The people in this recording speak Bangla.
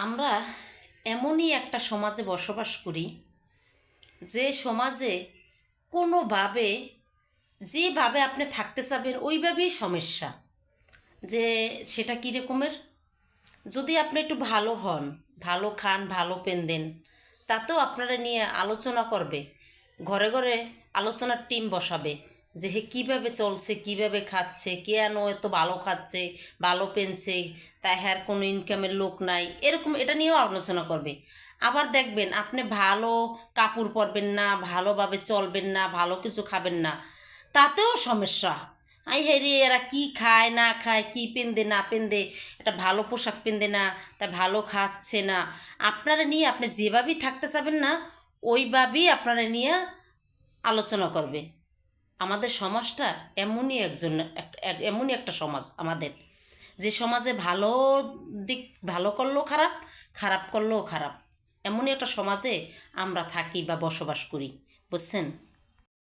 আমরা এমনই একটা সমাজে বসবাস করি যে সমাজে কোনোভাবে যেভাবে আপনি থাকতে চাবেন ওইভাবেই সমস্যা। যে সেটা কী রকমের, যদি আপনি একটু ভালো হন, ভালো খান, ভালো পেন তাতেও আপনারা নিয়ে আলোচনা করবে, ঘরে ঘরে আলোচনার টিম বসাবে যে হে কীভাবে চলছে, কীভাবে খাচ্ছে, কেন এত ভালো খাচ্ছে, ভালো পেনছে, তাই হ্যার কোনো ইনকামের লোক নাই, এরকম এটা নিয়েও আলোচনা করবে। আবার দেখবেন আপনি ভালো কাপড় পরবেন না, ভালোভাবে চলবেন না, ভালো কিছু খাবেন না, তাতেও সমস্যা। আই হেরি এরা কি খায় না খায়, কি পেন্দে না পেন্দে, একটা ভালো পোশাক পেন্দে না, তা ভালো খাচ্ছে না, আপনারা নিয়ে আপনি যেভাবেই থাকতে চাবেন না ওইভাবেই আপনারা নিয়ে আলোচনা করবে। আমাদের সমাজটা এমনই এমনই একটা সমাজ আমাদের, যে সমাজে ভালো দিক ভালো করলেও খারাপ, খারাপ করলেও খারাপ, এমনই একটা সমাজে আমরা থাকি বা বসবাস করি, বুঝছেন।